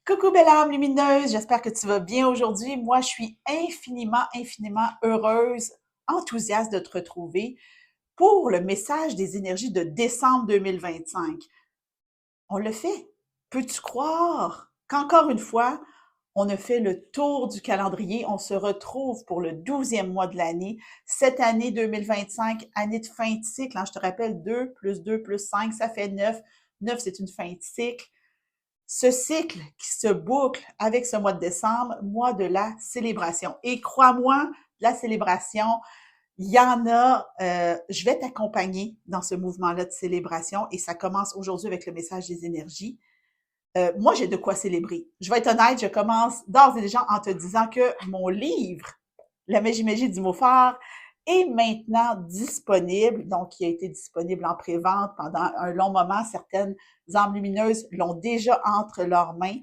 Coucou belle âme lumineuse, j'espère que tu vas bien aujourd'hui. Moi, je suis infiniment heureuse, enthousiaste de te retrouver pour le message des énergies de décembre 2025. On le fait. Peux-tu croire qu'encore une fois, on a fait le tour du calendrier. On se retrouve pour le 12e mois de l'année. Cette année 2025, année de fin de cycle. Je te rappelle, 2 plus 2 plus 5, ça fait 9. 9, c'est une fin de cycle. Ce cycle qui se boucle avec ce mois de décembre, mois de la célébration. Et crois-moi, la célébration, il y en a, je vais t'accompagner dans ce mouvement-là de célébration et ça commence aujourd'hui avec le message des énergies. Moi, j'ai de quoi célébrer. Je vais être honnête, je commence d'ores et déjà en te disant que mon livre, La Magie du mot phare, est maintenant disponible. Donc, il a été disponible en pré-vente pendant un long moment. Certaines âmes lumineuses l'ont déjà entre leurs mains.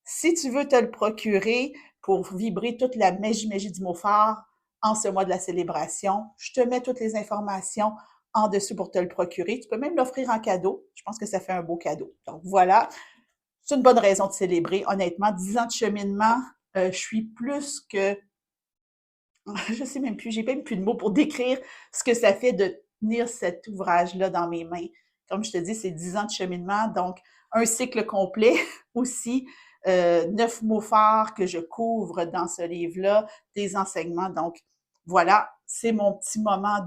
Si tu veux te le procurer pour vibrer toute la magie du mot phare en ce mois de la célébration, je te mets toutes les informations en dessous pour te le procurer. Tu peux même l'offrir en cadeau. Je pense que ça fait un beau cadeau. Donc voilà, c'est une bonne raison de célébrer. Honnêtement, 10 ans de cheminement, je suis plus que, je sais même plus, j'ai même plus de mots pour décrire ce que ça fait de tenir cet ouvrage-là dans mes mains. Comme je te dis, c'est 10 ans de cheminement, donc un cycle complet aussi, 9 mots phares que je couvre dans ce livre-là, des enseignements. Donc voilà, c'est mon petit moment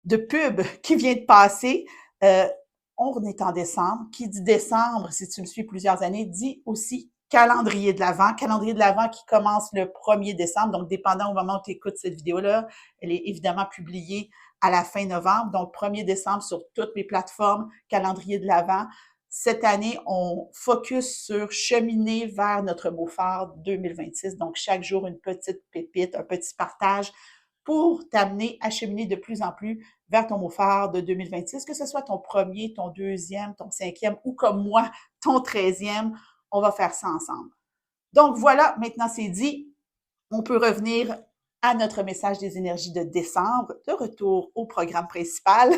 de pub qui vient de passer. Euh, on est en décembre. Qui dit décembre, si tu me suis plusieurs années, dit aussi calendrier de l'Avent. Calendrier de l'Avent qui commence le 1er décembre. Donc, dépendant au moment où tu écoutes cette vidéo-là, elle est évidemment publiée à la fin novembre. Donc, 1er décembre sur toutes mes plateformes, calendrier de l'Avent. Cette année, on focus sur cheminer vers notre mot phare 2026. Donc, chaque jour, une petite pépite, un petit partage pour t'amener à cheminer de plus en plus vers ton mot phare de 2026, que ce soit ton premier, ton deuxième, ton cinquième ou comme moi, ton 13e. On va faire ça ensemble. Donc voilà, maintenant c'est dit. On peut revenir à notre message des énergies de décembre, de retour au programme principal.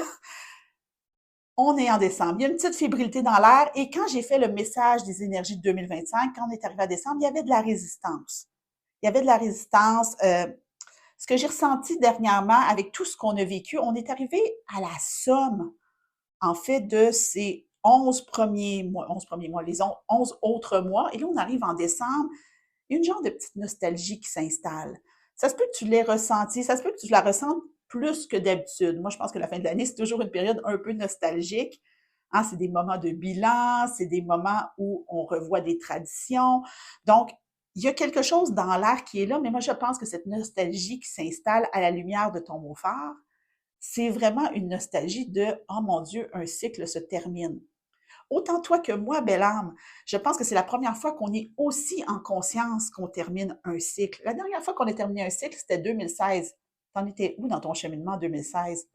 On est en décembre. Il y a une petite fébrilité dans l'air. Et quand j'ai fait le message des énergies de 2025, quand on est arrivé à décembre, il y avait de la résistance. Il y avait de la résistance. Ce que j'ai ressenti dernièrement avec tout ce qu'on a vécu, on est arrivé à la somme, en fait, de ces 11 premiers mois, les 11 autres mois. Et là, on arrive en décembre, il y a une genre de petite nostalgie qui s'installe. Ça se peut que tu l'aies ressenti, ça se peut que tu la ressentes plus que d'habitude. Moi, je pense que la fin de l'année, c'est toujours une période un peu nostalgique. Hein, c'est des moments de bilan, c'est des moments où on revoit des traditions. Donc, il y a quelque chose dans l'air qui est là, mais moi, je pense que cette nostalgie qui s'installe à la lumière de ton mot phare, c'est vraiment une nostalgie de oh mon Dieu, un cycle se termine. Autant toi que moi, belle âme, je pense que c'est la première fois qu'on est aussi en conscience qu'on termine un cycle. La dernière fois qu'on a terminé un cycle, c'était 2016. T'en étais où dans ton cheminement en 2016?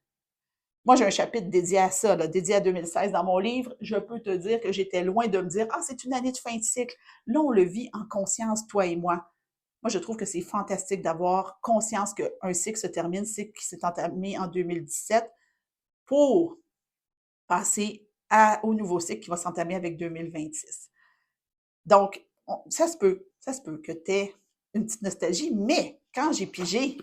Moi, j'ai un chapitre dédié à ça, là, dédié à 2016 dans mon livre. Je peux te dire que j'étais loin de me dire, ah, c'est une année de fin de cycle. Là, on le vit en conscience, toi et moi. Moi, je trouve que c'est fantastique d'avoir conscience qu'un cycle se termine, cycle qui s'est entamé en 2017, pour passer au nouveau cycle qui va s'entamer avec 2026. Donc, ça se peut que tu aies une petite nostalgie, mais quand j'ai pigé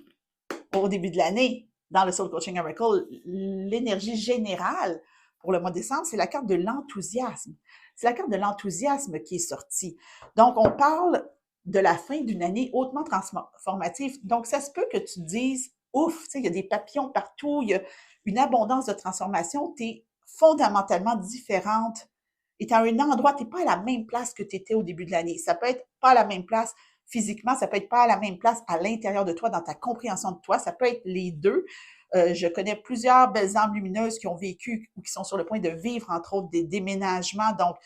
au début de l'année dans le Soul Coaching Oracle, l'énergie générale pour le mois de décembre, c'est la carte de l'enthousiasme. C'est la carte de l'enthousiasme qui est sortie. Donc, on parle de la fin d'une année hautement transformative. Donc, ça se peut que tu te dises, ouf, tu sais, il y a des papillons partout, il y a une abondance de transformation, tu es fondamentalement différente. Et tu à un endroit, tu n'es pas à la même place que tu étais au début de l'année. Ça peut être pas à la même place physiquement, ça peut être pas à la même place à l'intérieur de toi, dans ta compréhension de toi, ça peut être les deux. Je connais plusieurs belles âmes lumineuses qui ont vécu ou qui sont sur le point de vivre, entre autres, des déménagements, donc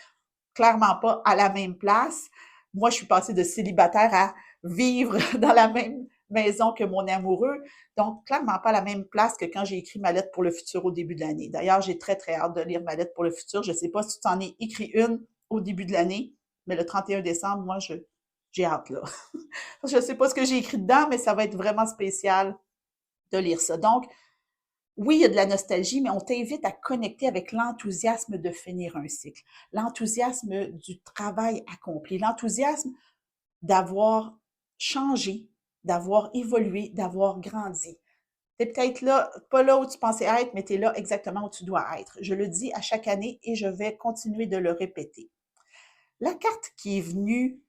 clairement pas à la même place. Moi, je suis passée de célibataire à vivre dans la même maison que mon amoureux, donc clairement pas à la même place que quand j'ai écrit ma lettre pour le futur au début de l'année. D'ailleurs, j'ai très hâte de lire ma lettre pour le futur. Je ne sais pas si tu en es écrit une au début de l'année, mais le 31 décembre, moi, j'ai hâte, là. Je ne sais pas ce que j'ai écrit dedans, mais ça va être vraiment spécial de lire ça. Donc, oui, il y a de la nostalgie, mais on t'invite à connecter avec l'enthousiasme de finir un cycle, l'enthousiasme du travail accompli, l'enthousiasme d'avoir changé, d'avoir évolué, d'avoir grandi. Tu es peut-être là, pas là où tu pensais être, mais tu es là exactement où tu dois être. Je le dis à chaque année et je vais continuer de le répéter. La carte qui est venue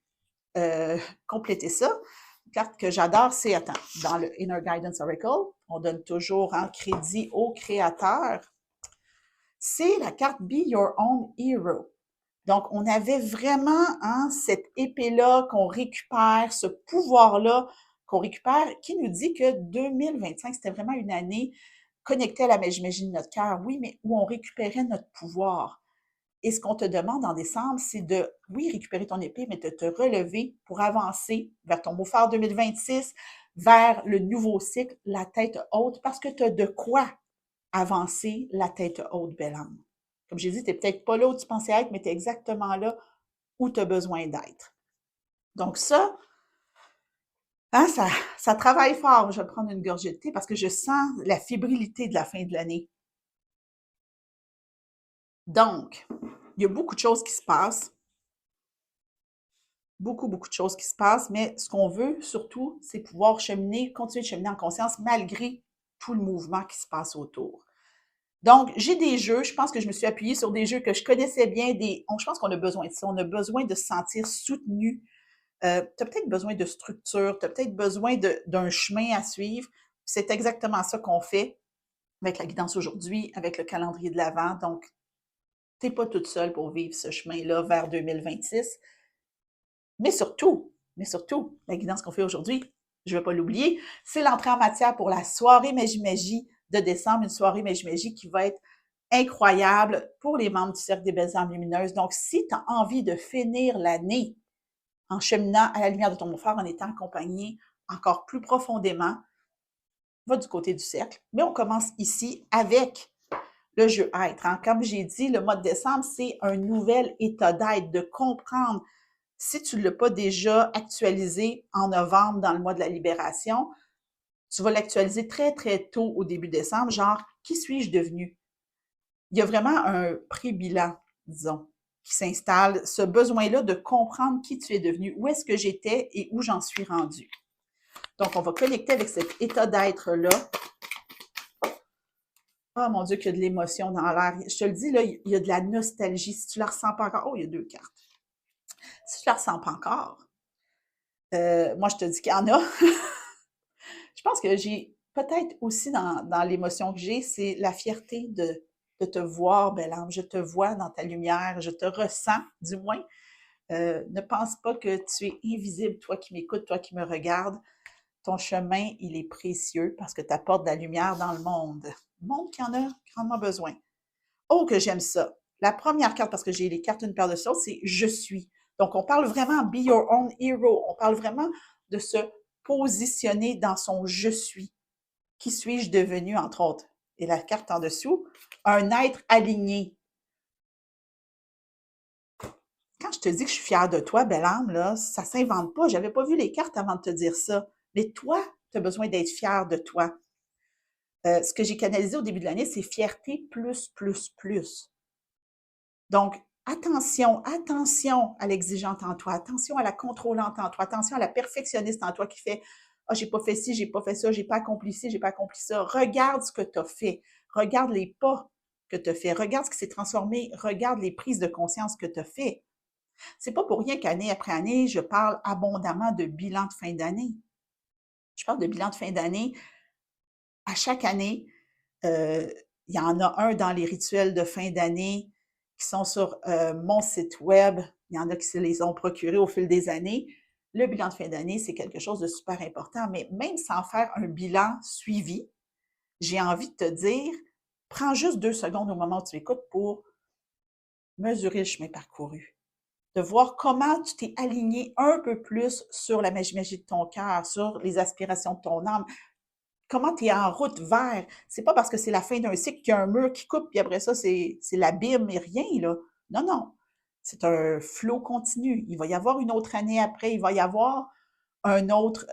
compléter ça, une carte que j'adore, c'est, attends, dans le Inner Guidance Oracle, on donne toujours un crédit au créateur, c'est la carte Be Your Own Hero. Donc, on avait vraiment cette épée-là qu'on récupère, ce pouvoir-là qu'on récupère, qui nous dit que 2025, c'était vraiment une année connectée à la magie de notre cœur, oui, mais où on récupérait notre pouvoir. Et ce qu'on te demande en décembre, c'est de, oui, récupérer ton épée, mais de te relever pour avancer vers ton mot phare 2026, vers le nouveau cycle, la tête haute, parce que tu as de quoi avancer la tête haute, belle âme. Comme j'ai dit, tu n'es peut-être pas là où tu pensais être, mais tu es exactement là où tu as besoin d'être. Donc ça, ça travaille fort. Je vais prendre une gorgée de thé parce que je sens la fébrilité de la fin de l'année. Donc, il y a beaucoup de choses qui se passent. Beaucoup, beaucoup de choses qui se passent, mais ce qu'on veut surtout, c'est pouvoir cheminer, continuer de cheminer en conscience malgré tout le mouvement qui se passe autour. Donc, j'ai des jeux, je pense que je me suis appuyée sur des jeux que je connaissais bien, je pense qu'on a besoin de ça, on a besoin de se sentir soutenu. Tu as peut-être besoin de structure, tu as peut-être besoin d'un chemin à suivre. C'est exactement ça qu'on fait avec la guidance aujourd'hui, avec le calendrier de l'Avent. Donc, tu n'es pas toute seule pour vivre ce chemin-là vers 2026. Mais surtout, la guidance qu'on fait aujourd'hui, je ne vais pas l'oublier, c'est l'entrée en matière pour la soirée Magie-Magie de décembre, une soirée Magie-Magie qui va être incroyable pour les membres du Cercle des Belles Âmes Lumineuses. Donc, si tu as envie de finir l'année en cheminant à la lumière de ton mot phare, en étant accompagné encore plus profondément, va du côté du cercle. Mais on commence ici avec le jeu être. Comme j'ai dit, le mois de décembre, c'est un nouvel état d'être, de comprendre. Si tu ne l'as pas déjà actualisé en novembre dans le mois de la libération, tu vas l'actualiser très, très tôt au début décembre, genre, qui suis-je devenu? Il y a vraiment un pré-bilan, disons, qui s'installe, ce besoin-là de comprendre qui tu es devenu, où est-ce que j'étais et où j'en suis rendu. Donc, on va connecter avec cet état d'être-là. Oh mon Dieu, qu'il y a de l'émotion dans l'air. Je te le dis, là, il y a de la nostalgie. Si tu ne la ressens pas encore, oh, il y a 2 cartes. Si tu ne la ressens pas encore, moi, je te dis qu'il y en a. Je pense que j'ai peut-être aussi dans l'émotion que j'ai, c'est la fierté de te voir, belle âme. Je te vois dans ta lumière, je te ressens, du moins. Ne pense pas que tu es invisible, toi qui m'écoutes, toi qui me regardes. Ton chemin, il est précieux parce que tu apportes de la lumière dans le monde. Le monde qui en a grandement besoin. Oh, que j'aime ça. La première carte, parce que j'ai les cartes une paire de choses, c'est je suis. Donc, on parle vraiment be your own hero. On parle vraiment de se positionner dans son je suis. Qui suis-je devenu, entre autres? Et la carte en dessous, un être aligné. Quand je te dis que je suis fière de toi, belle âme, là, ça ne s'invente pas. Je n'avais pas vu les cartes avant de te dire ça. Mais toi, tu as besoin d'être fière de toi. Ce que j'ai canalisé au début de l'année, c'est fierté plus, plus, plus. Donc, attention à l'exigente en toi, attention à la contrôlante en toi, attention à la perfectionniste en toi qui fait ah, j'ai pas fait ci, j'ai pas fait ça, j'ai pas accompli ci, j'ai pas accompli ça. Regarde ce que tu as fait. Regarde les pas que tu as fait. Regarde ce qui s'est transformé. Regarde les prises de conscience que tu as fait. C'est pas pour rien qu'année après année, je parle abondamment de bilan de fin d'année. Je parle de bilan de fin d'année. À chaque année, il y en a un dans les rituels de fin d'année qui sont sur mon site web. Il y en a qui se les ont procurés au fil des années. Le bilan de fin d'année, c'est quelque chose de super important, mais même sans faire un bilan suivi, j'ai envie de te dire, prends juste 2 secondes au moment où tu écoutes pour mesurer le chemin parcouru, de voir comment tu t'es aligné un peu plus sur la magie de ton cœur, sur les aspirations de ton âme, comment tu es en route vers. C'est pas parce que c'est la fin d'un cycle qu'il y a un mur qui coupe, puis après ça, c'est l'abîme et rien, là. Non, non. C'est un flot continu. Il va y avoir une autre année après, il va y avoir une autre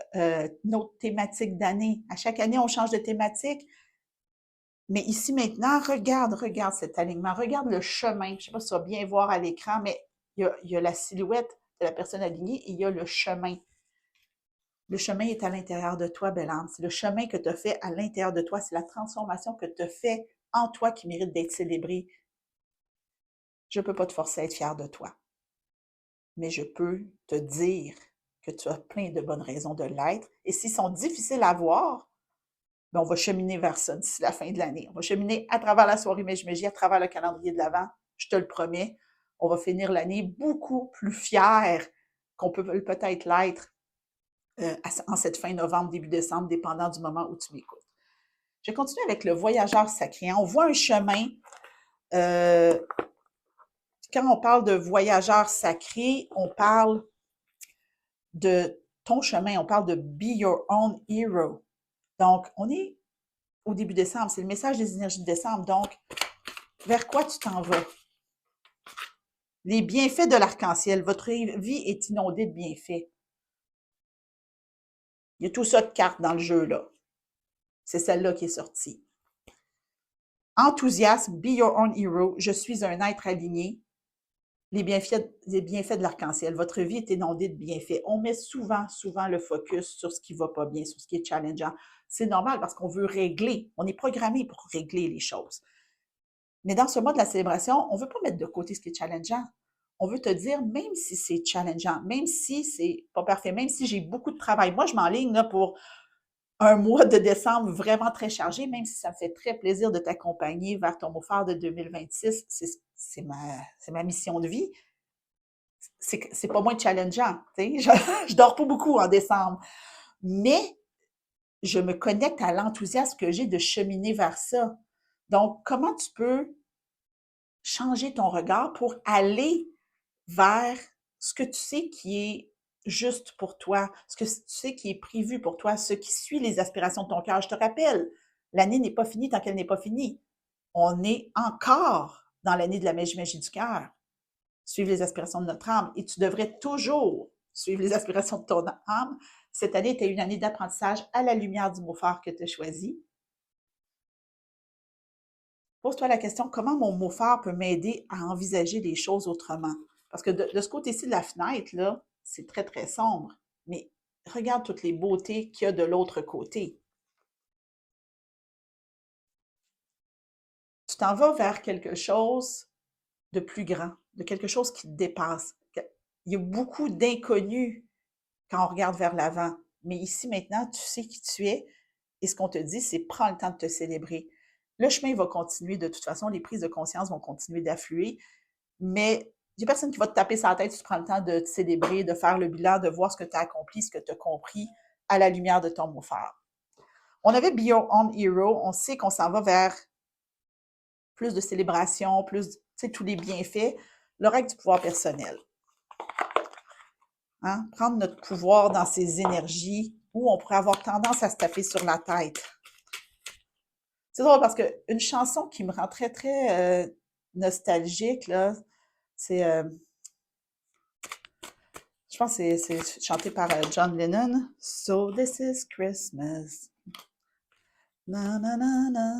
thématique d'année. À chaque année, on change de thématique. Mais ici, maintenant, regarde cet alignement, regarde le chemin. Je ne sais pas si tu vas bien voir à l'écran, mais il y a la silhouette de la personne alignée et il y a le chemin. Le chemin est à l'intérieur de toi, belle âme. C'est le chemin que tu as fait à l'intérieur de toi. C'est la transformation que tu as fait en toi qui mérite d'être célébrée. Je ne peux pas te forcer à être fière de toi, mais je peux te dire que tu as plein de bonnes raisons de l'être. Et s'ils sont difficiles à voir, ben on va cheminer vers ça d'ici la fin de l'année. On va cheminer à travers la soirée Magie, à travers le calendrier de l'Avent, je te le promets. On va finir l'année beaucoup plus fière qu'on peut peut-être l'être en cette fin novembre, début décembre, dépendant du moment où tu m'écoutes. Je continue avec le voyageur sacré. On voit un chemin. Quand on parle de voyageur sacré, on parle de ton chemin, on parle de be your own hero. Donc, on est au début décembre, c'est le message des énergies de décembre. Donc, vers quoi tu t'en vas? Les bienfaits de l'arc-en-ciel. Votre vie est inondée de bienfaits. Il y a tout ça de cartes dans le jeu, là. C'est celle-là qui est sortie. Enthousiasme, be your own hero. Je suis un être aligné. Les bienfaits de l'arc-en-ciel. Votre vie est inondée de bienfaits. On met souvent le focus sur ce qui ne va pas bien, sur ce qui est challengeant. C'est normal parce qu'on veut régler. On est programmé pour régler les choses. Mais dans ce mois de la célébration, on ne veut pas mettre de côté ce qui est challengeant. On veut te dire, même si c'est challengeant, même si c'est pas parfait, même si j'ai beaucoup de travail. Moi, je m'enligne là pour un mois de décembre vraiment très chargé, même si ça me fait très plaisir de t'accompagner vers ton mot phare de 2026. C'est ma mission de vie. C'est pas moins challengeant. Je dors pas beaucoup en décembre. Mais je me connecte à l'enthousiasme que j'ai de cheminer vers ça. Donc, comment tu peux changer ton regard pour aller vers ce que tu sais qui est juste pour toi, ce que tu sais qui est prévu pour toi, ce qui suit les aspirations de ton cœur. Je te rappelle, l'année n'est pas finie tant qu'elle n'est pas finie. On est encore dans l'année de la magie du cœur. Suivre les aspirations de notre âme. Et tu devrais toujours suivre les aspirations de ton âme. Cette année était une année d'apprentissage à la lumière du mot phare que tu as choisi. Pose-toi la question, comment mon mot phare peut m'aider à envisager les choses autrement? Parce que de ce côté-ci de la fenêtre, là, c'est très, très sombre. Mais regarde toutes les beautés qu'il y a de l'autre côté. Tu t'en vas vers quelque chose de plus grand, de quelque chose qui te dépasse. Il y a beaucoup d'inconnus quand on regarde vers l'avant. Mais ici, maintenant, tu sais qui tu es. Et ce qu'on te dit, c'est prends le temps de te célébrer. Le chemin va continuer de toute façon, les prises de conscience vont continuer d'affluer, mais il n'y a personne qui va te taper sur la tête si tu prends le temps de te célébrer, de faire le bilan, de voir ce que tu as accompli, ce que tu as compris à la lumière de ton mot phare. On avait Be Your Own Hero, on sait qu'on s'en va vers plus de célébration, plus, tu sais, tous les bienfaits, le règle du pouvoir personnel. Hein? Prendre notre pouvoir dans ces énergies où on pourrait avoir tendance à se taper sur la tête. C'est drôle parce qu'une chanson qui me rend très, très nostalgique, là, c'est, je pense que c'est chanté par John Lennon. So this is Christmas. Na, na, na, na.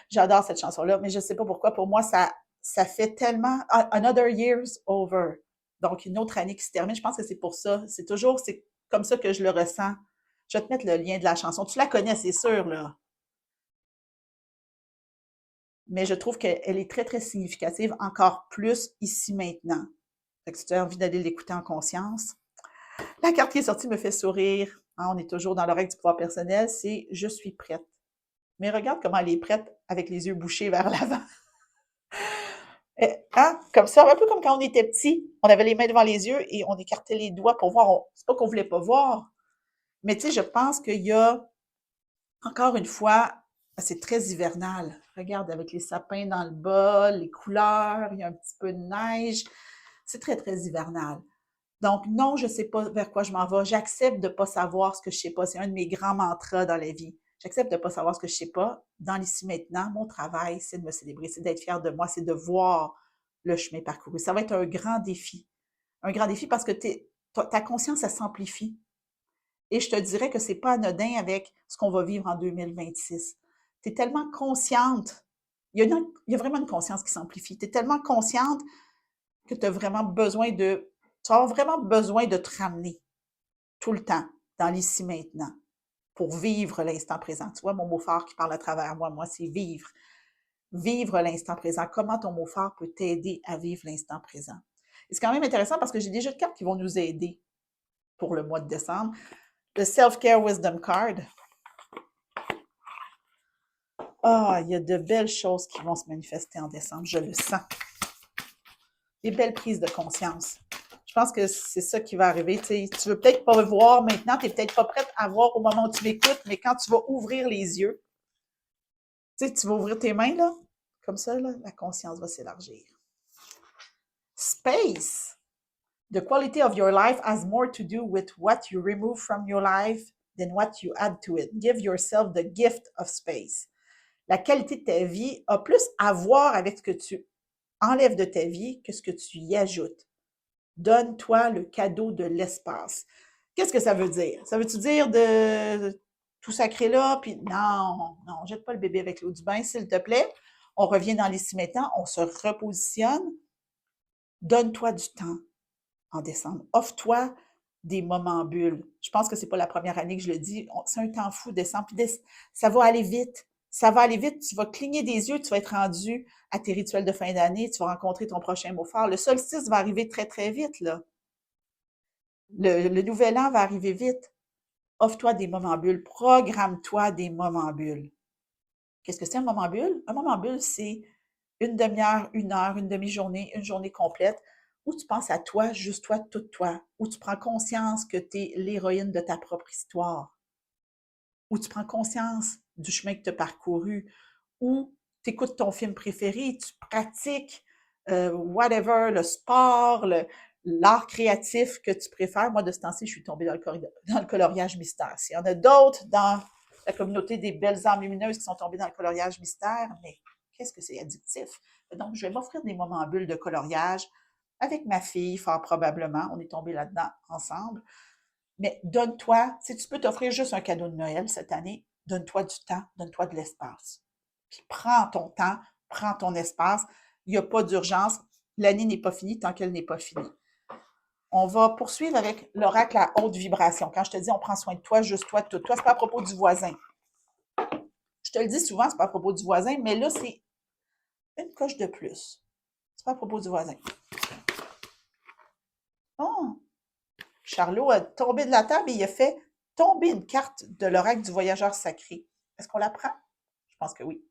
J'adore cette chanson-là, mais je ne sais pas pourquoi. Pour moi, ça fait tellement. Another year's over. Donc, une autre année qui se termine. Je pense que c'est pour ça. C'est comme ça que je le ressens. Je vais te mettre le lien de la chanson. Tu la connais, c'est sûr, là. Mais je trouve qu'elle est très, très significative, encore plus ici maintenant. Fait que si tu as envie d'aller l'écouter en conscience. La carte qui est sortie me fait sourire. Hein, on est toujours dans le règle du pouvoir personnel, c'est je suis prête. Mais regarde comment elle est prête avec les yeux bouchés vers l'avant. Hein? Comme ça, un peu comme quand on était petit, on avait les mains devant les yeux et on écartait les doigts pour voir. C'est pas qu'on voulait pas voir, mais tu sais, je pense qu'il y a, encore une fois, c'est très hivernal. Regarde, avec les sapins dans le bas, les couleurs, il y a un petit peu de neige. C'est très, très hivernal. Donc, non, je ne sais pas vers quoi je m'en vais. J'accepte de ne pas savoir ce que je ne sais pas. C'est un de mes grands mantras dans la vie. J'accepte de ne pas savoir ce que je ne sais pas. Dans l'ici maintenant, mon travail, c'est de me célébrer, c'est d'être fière de moi, c'est de voir le chemin parcouru. Ça va être un grand défi. Un grand défi parce que ta conscience, elle s'amplifie. Et je te dirais que ce n'est pas anodin avec ce qu'on va vivre en 2026. Tu es tellement consciente. Il y a vraiment une conscience qui s'amplifie. Tu es tellement consciente que tu as vraiment besoin de... Tu as vraiment besoin de te ramener tout le temps dans l'ici maintenant pour vivre l'instant présent. Tu vois, mon mot phare qui parle à travers moi, c'est vivre. Vivre l'instant présent. Comment ton mot phare peut t'aider à vivre l'instant présent? Et c'est quand même intéressant parce que j'ai des jeux de cartes qui vont nous aider pour le mois de décembre. Le Self-Care Wisdom Card. Ah, il y a de belles choses qui vont se manifester en décembre, je le sens. Des belles prises de conscience. Je pense que c'est ça qui va arriver. Tu veux peut-être pas le voir maintenant, tu n'es peut-être pas prête à voir au moment où tu m'écoutes, mais quand tu vas ouvrir les yeux, tu vas ouvrir tes mains, là, comme ça, là, la conscience va s'élargir. Space. The quality of your life has more to do with what you remove from your life than what you add to it. Give yourself the gift of space. La qualité de ta vie a plus à voir avec ce que tu enlèves de ta vie que ce que tu y ajoutes. Donne-toi le cadeau de l'espace. Qu'est-ce que ça veut dire? Ça veut-tu dire de tout sacrer là, puis non, jette pas le bébé avec l'eau du bain, s'il te plaît. On revient dans les six mettants, on se repositionne. Donne-toi du temps en décembre. Offre-toi des moments bulles. Je pense que c'est pas la première année que je le dis. C'est un temps fou, décembre. Puis ça va aller vite. Ça va aller vite. Tu vas cligner des yeux, tu vas être rendu à tes rituels de fin d'année, tu vas rencontrer ton prochain mot fort. Le solstice va arriver très, très vite, là. Le nouvel an va arriver vite. Offre-toi des moments bulles. Programme-toi des moments bulles. Qu'est-ce que c'est un moment bulle? Un moment bulle, c'est une demi-heure, une heure, une demi-journée, une journée complète où tu penses à toi, juste toi, tout toi, où tu prends conscience que tu es l'héroïne de ta propre histoire, où tu prends conscience du chemin que tu as parcouru, où tu écoutes ton film préféré, tu pratiques whatever, le sport, l'art créatif que tu préfères. Moi, de ce temps-ci, je suis tombée dans le coloriage mystère. S'il y en a d'autres dans la communauté des belles âmes lumineuses qui sont tombées dans le coloriage mystère, mais qu'est-ce que c'est addictif? Donc, je vais m'offrir des moments en bulle de coloriage avec ma fille, fort probablement. On est tombés là-dedans ensemble. Mais donne-toi, si tu peux t'offrir juste un cadeau de Noël cette année, donne-toi du temps, donne-toi de l'espace. Puis prends ton temps, prends ton espace. Il n'y a pas d'urgence. L'année n'est pas finie tant qu'elle n'est pas finie. On va poursuivre avec l'oracle à haute vibration. Quand je te dis on prend soin de toi, juste toi, tout toi, c'est pas à propos du voisin. Je te le dis souvent, c'est pas à propos du voisin, mais là, c'est une coche de plus. C'est pas à propos du voisin. Oh! Charlot a tombé de la table et il a fait tomber une carte de l'oracle du voyageur sacré. Est-ce qu'on la prend? Je pense que oui.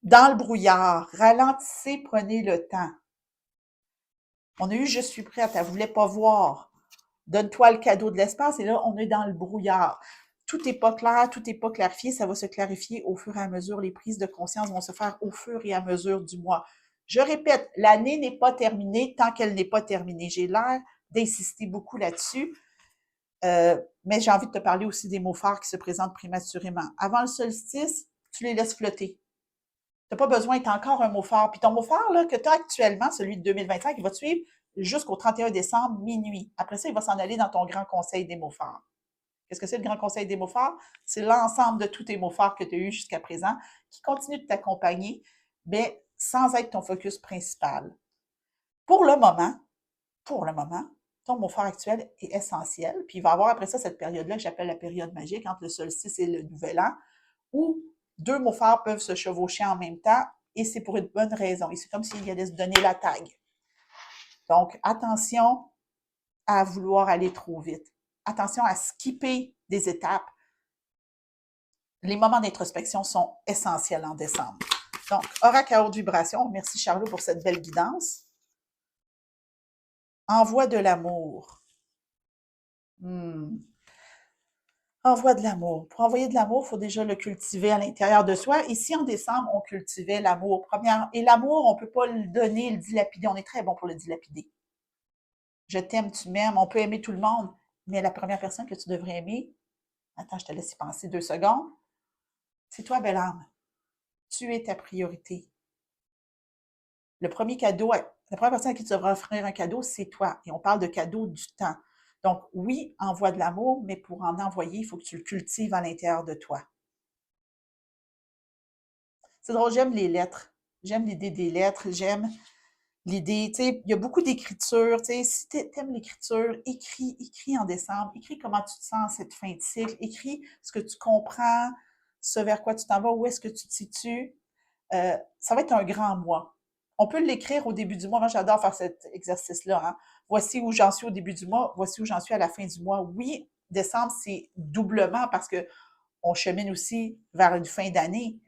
Dans le brouillard, ralentissez, prenez le temps. On a eu je suis prête, elle ne voulait pas voir. Donne-toi le cadeau de l'espace et là, on est dans le brouillard. Tout n'est pas clair, tout n'est pas clarifié, ça va se clarifier au fur et à mesure. Les prises de conscience vont se faire au fur et à mesure du mois. Je répète, l'année n'est pas terminée tant qu'elle n'est pas terminée. J'ai l'air d'insister beaucoup là-dessus. Mais j'ai envie de te parler aussi des mots forts qui se présentent prématurément. Avant le solstice, tu les laisses flotter. Tu n'as pas besoin, tu as encore un mot fort. Puis ton mot fort là, que tu as actuellement, celui de 2025, il va te suivre jusqu'au 31 décembre, minuit. Après ça, il va s'en aller dans ton grand conseil des mots forts. Qu'est-ce que c'est le grand conseil des mots forts? C'est l'ensemble de tous tes mots forts que tu as eus jusqu'à présent qui continuent de t'accompagner, mais sans être ton focus principal. Pour le moment, ton mot fort actuel est essentiel. Puis il va y avoir après ça cette période-là que j'appelle la période magique entre le solstice et le nouvel an, où deux mots forts peuvent se chevaucher en même temps et c'est pour une bonne raison. Et c'est comme s'il allait se donner la tag. Donc, attention à vouloir aller trop vite. Attention à skipper des étapes. Les moments d'introspection sont essentiels en décembre. Donc, oracle à haute vibration. Merci Charlot pour cette belle guidance. Envoie de l'amour. Envoie de l'amour. Pour envoyer de l'amour, il faut déjà le cultiver à l'intérieur de soi. Ici, en décembre, on cultivait l'amour. Et l'amour, on ne peut pas le donner, le dilapider. On est très bon pour le dilapider. Je t'aime, tu m'aimes, on peut aimer tout le monde. Mais la première personne que tu devrais aimer, attends, je te laisse y penser 2 secondes, c'est toi, belle âme. Tu es ta priorité. Le premier cadeau, la première personne à qui tu devras offrir un cadeau, c'est toi. Et on parle de cadeau du temps. Donc, oui, envoie de l'amour, mais pour en envoyer, il faut que tu le cultives à l'intérieur de toi. C'est drôle, j'aime les lettres. J'aime l'idée des lettres, j'aime l'idée, tu sais, il y a beaucoup d'écriture, tu sais, si t'aimes l'écriture, écris en décembre, écris comment tu te sens en cette fin de cycle, écris ce que tu comprends, ce vers quoi tu t'en vas, où est-ce que tu te situes. Ça va être un grand mois. On peut l'écrire au début du mois. Moi, j'adore faire cet exercice-là, hein. Voici où j'en suis au début du mois, voici où j'en suis à la fin du mois. Oui, décembre, c'est doublement parce que on chemine aussi vers une fin d'année,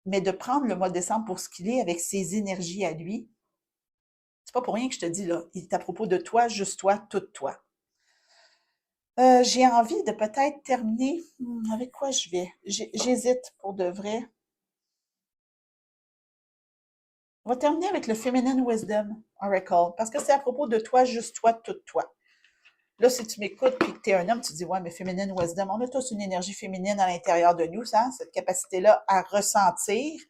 mais de prendre le mois de décembre pour ce qu'il est avec ses énergies à lui, c'est pas pour rien que je te dis là, il est à propos de toi, juste toi, tout toi. J'ai envie de peut-être terminer, avec quoi je vais? J'hésite pour de vrai. On va terminer avec le Feminine Wisdom Oracle, parce que c'est à propos de toi, juste toi, tout toi. Là, si tu m'écoutes et que tu es un homme, tu te dis, ouais, mais Feminine Wisdom, on a tous une énergie féminine à l'intérieur de nous, ça, cette capacité-là à ressentir.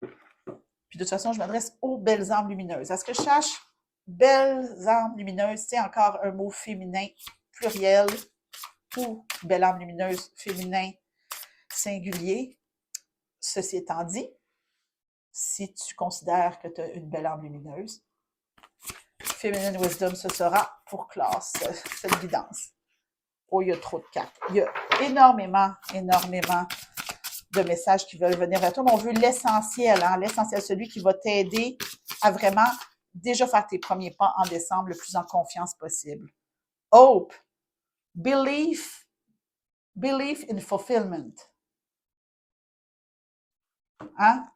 Puis de toute façon, je m'adresse aux belles âmes lumineuses. À ce que je sache, belles âmes lumineuses, c'est encore un mot féminin pluriel ou belle âme lumineuse féminin singulier. Ceci étant dit, si tu considères que tu as une belle âme lumineuse, Feminine Wisdom, ce sera pour classe, cette guidance. Oh, il y a trop de cartes. Il y a énormément de messages qui veulent venir vers toi, mais on veut l'essentiel, hein? L'essentiel, celui qui va t'aider à vraiment déjà faire tes premiers pas en décembre le plus en confiance possible. Hope, belief in fulfillment. Hein?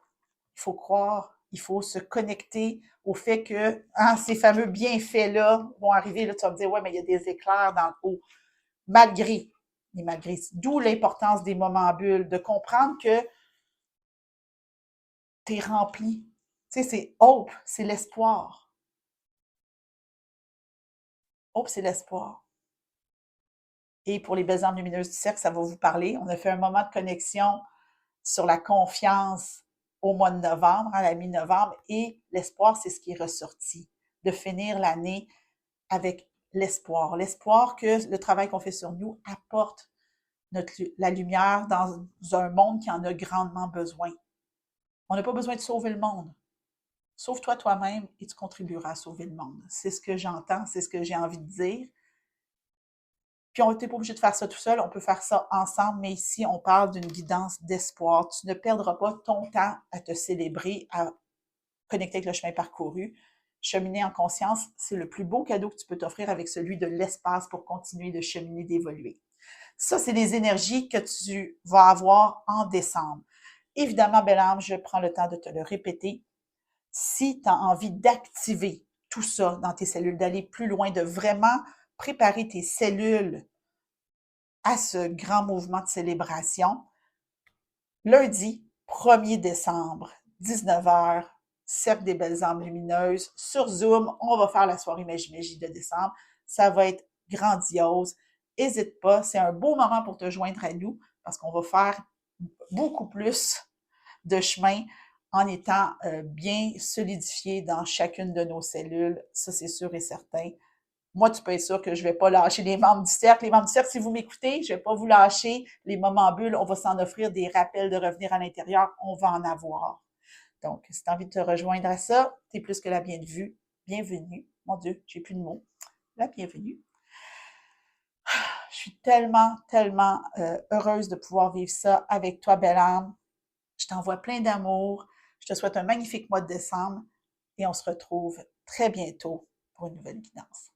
Il faut croire, il faut se connecter au fait que ces fameux bienfaits-là vont arriver. Là, tu vas me dire, ouais, mais il y a des éclairs dans le haut. Malgré, d'où l'importance des moments bulles, de comprendre que tu es rempli. Tu sais, c'est hope, c'est l'espoir. Hope, c'est l'espoir. Et pour les belles âmes lumineuses du cercle, ça va vous parler. On a fait un moment de connexion sur la confiance au mois de novembre, à la mi-novembre, et l'espoir, c'est ce qui est ressorti. De finir l'année avec l'espoir. L'espoir que le travail qu'on fait sur nous apporte la lumière dans un monde qui en a grandement besoin. On n'a pas besoin de sauver le monde. Sauve-toi toi-même et tu contribueras à sauver le monde. C'est ce que j'entends, c'est ce que j'ai envie de dire. Puis on n'est pas obligé de faire ça tout seul, on peut faire ça ensemble, mais ici, on parle d'une guidance d'espoir. Tu ne perdras pas ton temps à te célébrer, à connecter avec le chemin parcouru. Cheminer en conscience, c'est le plus beau cadeau que tu peux t'offrir avec celui de l'espace pour continuer de cheminer, d'évoluer. Ça, c'est des énergies que tu vas avoir en décembre. Évidemment, belle âme, je prends le temps de te le répéter. Si tu as envie d'activer tout ça dans tes cellules, d'aller plus loin, de vraiment préparer tes cellules à ce grand mouvement de célébration, lundi 1er décembre, 19h, Cercle des belles âmes lumineuses, sur Zoom, on va faire la soirée Magie de décembre. Ça va être grandiose. N'hésite pas, c'est un beau moment pour te joindre à nous parce qu'on va faire beaucoup plus de chemin en étant bien solidifié dans chacune de nos cellules. Ça, c'est sûr et certain. Moi, tu peux être sûr que je ne vais pas lâcher les membres du cercle. Les membres du cercle, si vous m'écoutez, je ne vais pas vous lâcher. Les moments bulles, on va s'en offrir des rappels de revenir à l'intérieur. On va en avoir. Donc, si tu as envie de te rejoindre à ça, tu es plus que la bienvenue. Bienvenue. Mon Dieu, j'ai plus de mots. La bienvenue. Je suis tellement, tellement heureuse de pouvoir vivre ça avec toi, belle âme. Je t'envoie plein d'amour. Je te souhaite un magnifique mois de décembre et on se retrouve très bientôt pour une nouvelle guidance.